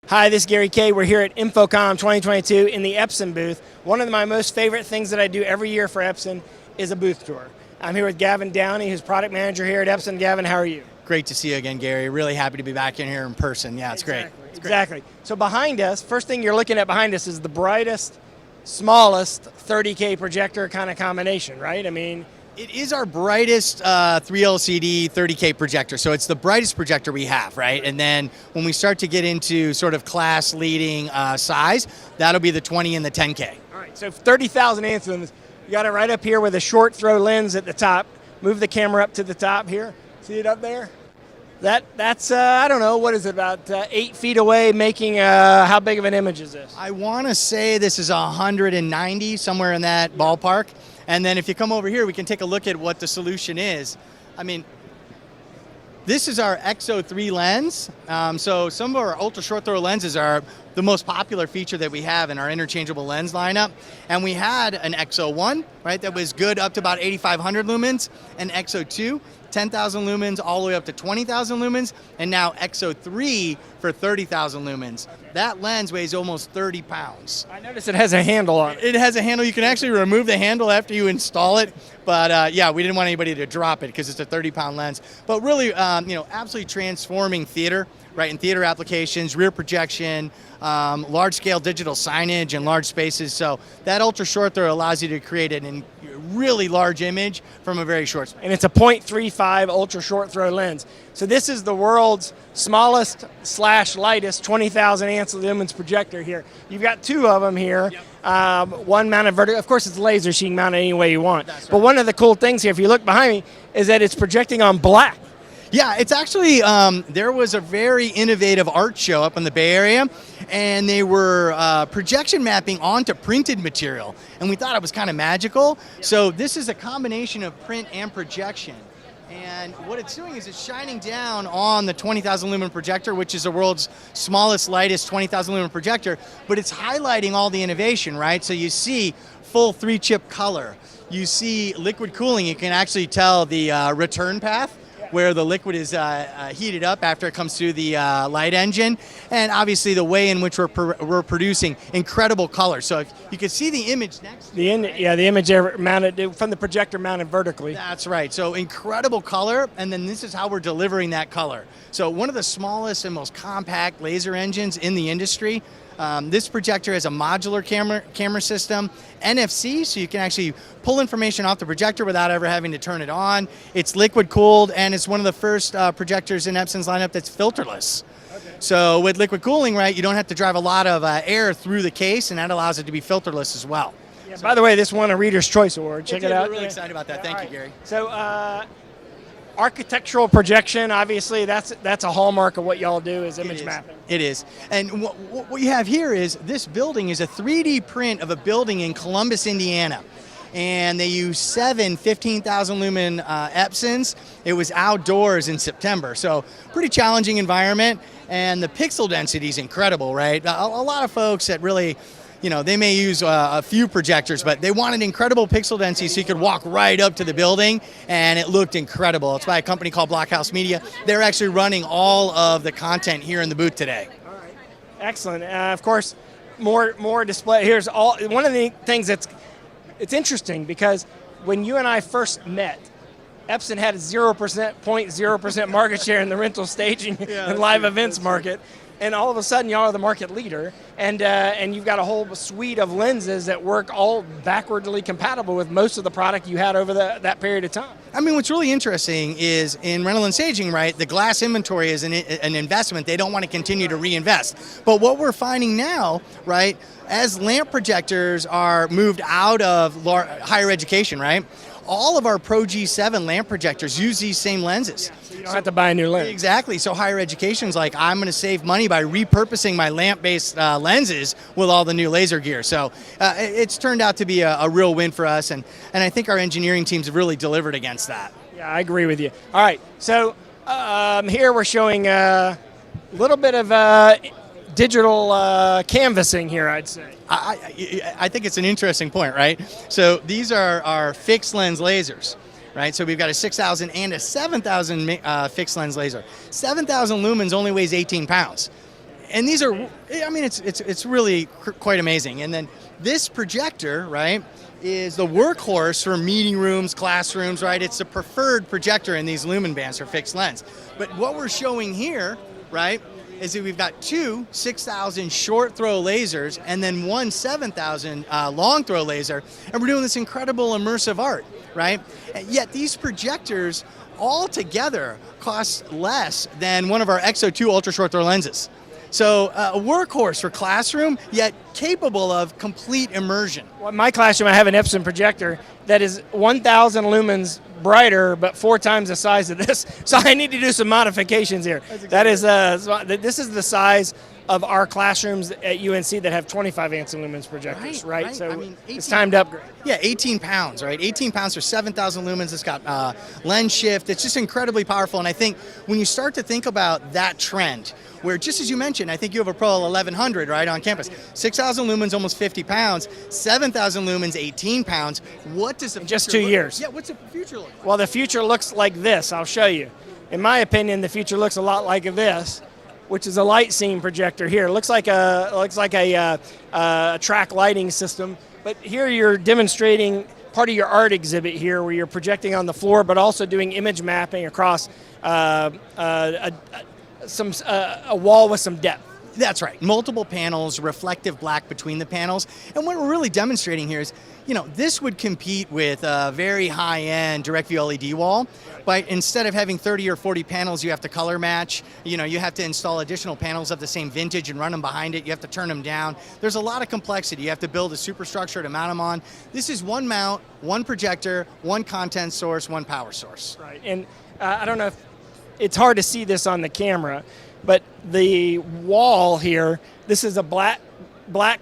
Hi, this is Gary Kayye. We're here at InfoComm 2022 in the Epson booth. One of my most favorite things that I do every year for Epson is a booth tour. I'm here with Gavin Downey, who's product manager here at Epson. Gavin, how are you? Great to see you again, Gary. Really happy to be back in here in person. Yeah, it's great. Exactly. So behind us, first thing you're looking at behind us is the brightest, smallest 30K projector kind of combination, right? I mean, it is our brightest 3LCD 30K projector, so it's the brightest projector we have, right? And then when we start to get into sort of class-leading size, that'll be the 20 and the 10K. All right, so 30,000 amps lumens. You got it right up here with a short throw lens at the top. Move the camera up to the top here. See it up there? That's I don't know, what is it, about 8 feet away, making, how big of an image is this? I want to say this is 190, somewhere in that ballpark. And then if you come over here, we can take a look at what the solution is. I mean, this is our XO3 lens. So some of our ultra short throw lenses are the most popular feature that we have in our interchangeable lens lineup. And we had an XO1, right, that was good up to about 8,500 lumens, and XO2, 10,000 lumens all the way up to 20,000 lumens, and now XO3 for 30,000 lumens. That lens weighs almost 30 pounds. I noticed it has a handle on it. It has a handle. You can actually remove the handle after you install it, but yeah, we didn't want anybody to drop it because it's a 30-pound lens. But really, absolutely transforming theater, right, in theater applications, rear projection, large-scale digital signage and large spaces. So that ultra short throw allows you to create a really large image from a very short space. And it's a 0.35 ultra short throw lens. So this is the world's smallest / lightest 20,000 amps lumens projector here. You've got two of them here. Yep. One mounted vertical. Of course, it's laser, so you can mount it any way you want. That's right. But one of the cool things here, if you look behind me, is that it's projecting on black. Yeah, it's actually, there was a very innovative art show up in the Bay Area, and they were projection mapping onto printed material, and we thought it was kind of magical. So this is a combination of print and projection. And what it's doing is it's shining down on the 20,000 lumen projector, which is the world's smallest, lightest 20,000 lumen projector, but it's highlighting all the innovation, right? So you see full 3-chip color. You see liquid cooling. You can actually tell the return path, where the liquid is heated up after it comes through the light engine, and obviously the way in which we're producing incredible color. So if you can see the image next to it, right? Yeah, the image mounted from the projector mounted vertically. That's right. So incredible color, and then this is how we're delivering that color. So one of the smallest and most compact laser engines in the industry. This projector has a modular camera system, NFC, so you can actually pull information off the projector without ever having to turn it on. It's liquid cooled, and it's one of the first projectors in Epson's lineup that's filterless. Okay. So with liquid cooling, right, you don't have to drive a lot of air through the case, and that allows it to be filterless as well. Yeah, so, by the way, this won a Reader's Choice Award. Check it out. We're really excited about that. Thank you, Gary. So, architectural projection, obviously, that's a hallmark of what y'all do is image mapping. It is. And what you have here is this building is a 3D print of a building in Columbus, Indiana. And they use 7 15,000 lumen Epsons. It was outdoors in September, so pretty challenging environment. And the pixel density is incredible, right? A lot of folks that really, they may use a few projectors, but they wanted incredible pixel density so you could walk right up to the building, and it looked incredible. It's by a company called Blockhouse Media. They're actually running all of the content here in the booth today. All right. Excellent. Of course, more display. Here's one of the things it's interesting because when you and I first met, Epson had a 0.0% market share in the rental staging and live events market. And all of a sudden, y'all are the market leader, and you've got a whole suite of lenses that work all backwardly compatible with most of the product you had over that period of time. I mean, what's really interesting is in rental and staging, right, the glass inventory is an investment. They don't want to continue to reinvest. But what we're finding now, right, as lamp projectors are moved out of higher education, right, all of our Pro G7 lamp projectors use these same lenses. Yeah, so you don't have to buy a new lens. Exactly. So higher education's like, I'm going to save money by repurposing my lamp-based lenses with all the new laser gear. So it's turned out to be a real win for us, and I think our engineering teams have really delivered against that. Yeah, I agree with you. All right, so here we're showing a little bit of digital canvassing here, I'd say. I think it's an interesting point, right? So these are our fixed lens lasers, right? So we've got a 6,000 and a 7,000 fixed lens laser. 7,000 lumens only weighs 18 pounds. And these are, I mean, it's really quite amazing. And then this projector, right, is the workhorse for meeting rooms, classrooms, right? It's the preferred projector in these lumen bands for fixed lens. But what we're showing here, right, is that we've got two 6,000 short throw lasers and then one 7,000 long throw laser, and we're doing this incredible immersive art, right? And yet these projectors all together cost less than one of our XO2 ultra short throw lenses. So a workhorse for classroom, yet capable of complete immersion. Well, in my classroom, I have an Epson projector that is 1,000 lumens brighter, but 4 times the size of this. So I need to do some modifications here. This is the size of our classrooms at UNC that have 25 Anson lumens projectors, right? So I mean, it's time to upgrade. Yeah, 18 pounds, right? 18 pounds for 7,000 lumens. It's got lens shift. It's just incredibly powerful. And I think when you start to think about that trend, where just as you mentioned, I think you have a Pro 1100, right, on campus. 6,000 lumens, almost 50 pounds. 7,000 lumens, 18 pounds. What does the future just 2 years? Yeah, what's the future look like? Well, the future looks like this. I'll show you. In my opinion, the future looks a lot like this, which is a light scene projector here. It looks like a track lighting system, but here you're demonstrating part of your art exhibit here, where you're projecting on the floor, but also doing image mapping across a wall with some depth. That's right. Multiple panels, reflective black between the panels. And what we're really demonstrating here is, you know, this would compete with a very high-end direct view LED wall, but instead of having 30 or 40 panels you have to color match, you know, you have to install additional panels of the same vintage and run them behind it. You have to turn them down. There's a lot of complexity. You have to build a superstructure to mount them on. This is one mount, one projector, one content source, one power source. Right. And I don't know if it's hard to see this on the camera, but the wall here, this is a black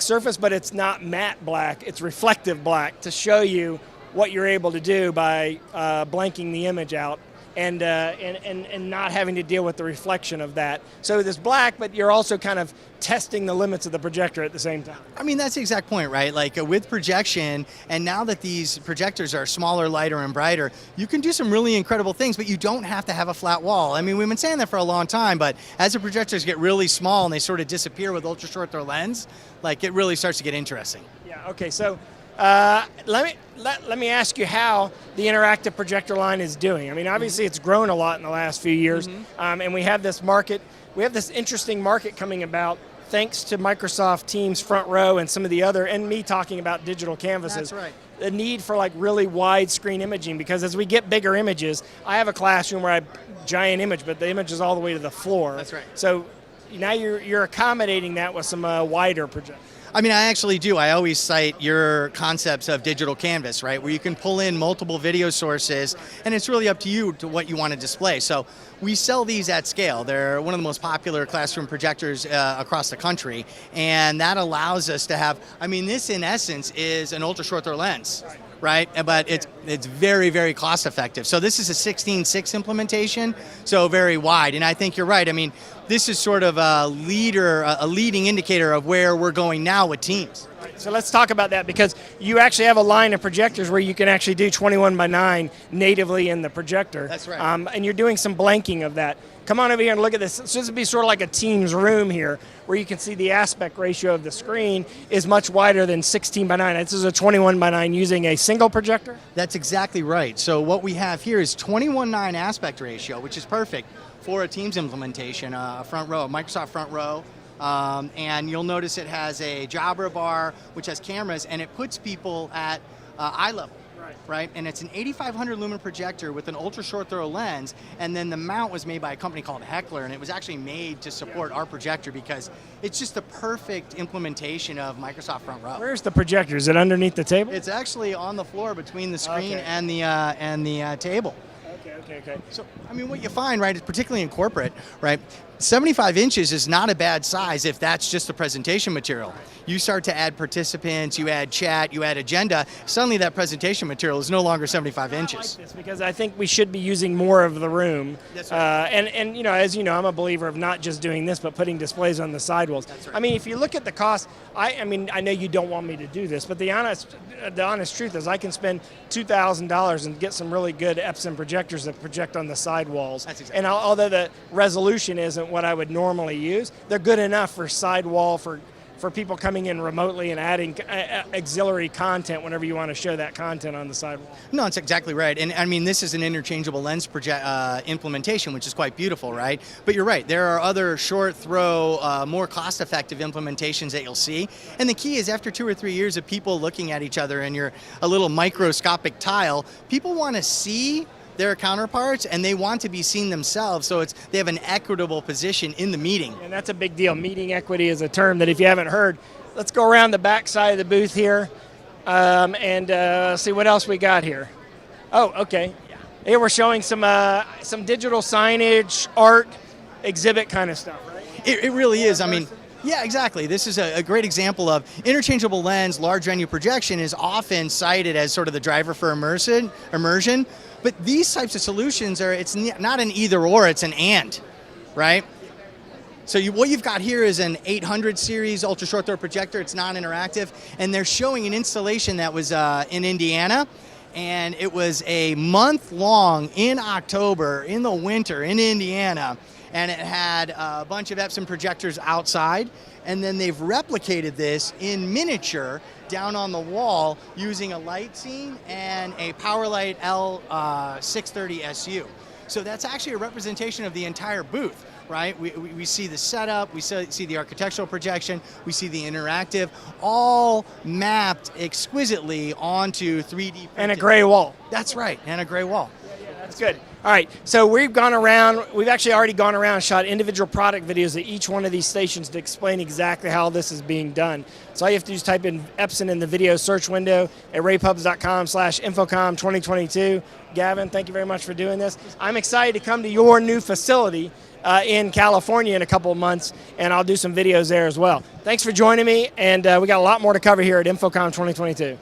surface, but it's not matte black, it's reflective black to show you what you're able to do by blanking the image out and not having to deal with the reflection of that. So this black, but you're also kind of testing the limits of the projector at the same time. I mean, that's the exact point, right? Like with projection, and now that these projectors are smaller, lighter, and brighter, you can do some really incredible things, but you don't have to have a flat wall. I mean, we've been saying that for a long time, but as the projectors get really small and they sort of disappear with ultra short throw lens, like it really starts to get interesting. Yeah, okay, so let me ask you how the interactive projector line is doing. I mean, obviously it's grown a lot in the last few years, and we have this market, we have this interesting market coming about thanks to Microsoft Teams Front Row and some of the other, and me talking about digital canvases. That's right. The need for like really wide screen imaging, because as we get bigger images, I have a classroom where I giant image, but the image is all the way to the floor. That's right. So now you're accommodating that with some wider projectors. I mean, I actually do. I always cite your concepts of digital canvas, right, where you can pull in multiple video sources, and it's really up to you to what you want to display. So we sell these at scale. They're one of the most popular classroom projectors across the country, and that allows us to have, I mean, this in essence is an ultra short throw lens. Right, but it's very, very cost effective. So this is a 16:6 implementation, so very wide. And I think you're right. I mean, this is sort of a leading indicator of where we're going now with Teams. So let's talk about that, because you actually have a line of projectors where you can actually do 21:9 natively in the projector. That's right. And you're doing some blanking of that. Come on over here and look at this. So this would be sort of like a Teams room here, where you can see the aspect ratio of the screen is much wider than 16:9. This is a 21:9 using a single projector? That's exactly right. So what we have here is 21:9 aspect ratio, which is perfect for a Teams implementation, front row, Microsoft Front Row. And you'll notice it has a jabra bar, which has cameras, and it puts people at eye level. Right, and it's an 8,500 lumen projector with an ultra short throw lens, and then the mount was made by a company called Heckler, and it was actually made to support our projector because it's just the perfect implementation of Microsoft Front Row. Where's the projector? Is it underneath the table? It's actually on the floor between the screen and the table. Okay. So, I mean, what you find, right, is particularly in corporate, right, 75 inches is not a bad size if that's just the presentation material. You start to add participants, you add chat, you add agenda, suddenly that presentation material is no longer 75 inches. I like this because I think we should be using more of the room. That's right. And you know, as you know, I'm a believer of not just doing this, but putting displays on the sidewalls. That's right. I mean, if you look at the cost, I mean, I know you don't want me to do this, but the honest truth is I can spend $2,000 and get some really good Epson projectors that project on the sidewalls. That's exactly and although the resolution isn't what I would normally use, they're good enough for sidewall for people coming in remotely and adding auxiliary content whenever you want to show that content on the sidewall. No, that's exactly right. And I mean, this is an interchangeable lens implementation, which is quite beautiful, right? But you're right. There are other short throw, more cost-effective implementations that you'll see. And the key is after 2 or 3 years of people looking at each other and you're a little microscopic tile, people want to see their counterparts and they want to be seen themselves, so they have an equitable position in the meeting. And that's a big deal. Meeting equity is a term that if you haven't heard, let's go around the back side of the booth here and see what else we got here. Oh, okay. Here we're showing some digital signage, art, exhibit kind of stuff, right? It really is. I mean, yeah, exactly. This is a great example of interchangeable lens, large venue projection is often cited as sort of the driver for immersion. But these types of solutions it's not an either or, it's an and, right? So what you've got here is an 800 series ultra short throw projector. It's non-interactive, and they're showing an installation that was in Indiana, and it was a month long in October in the winter in Indiana, and it had a bunch of Epson projectors outside, and then they've replicated this in miniature down on the wall using a light scene and a PowerLight L630 SU. So that's actually a representation of the entire booth, right? We see the setup, we see the architectural projection, we see the interactive, all mapped exquisitely onto 3D printed. And a gray wall. That's right, and a gray wall. That's good. All right, so we've actually already gone around and shot individual product videos at each one of these stations to explain exactly how this is being done. So all you have to do is type in Epson in the video search window at raypubs.com/InfoComm 2022. Gavin, thank you very much for doing this. I'm excited to come to your new facility in California in a couple of months, and I'll do some videos there as well. Thanks for joining me, and we got a lot more to cover here at InfoComm 2022.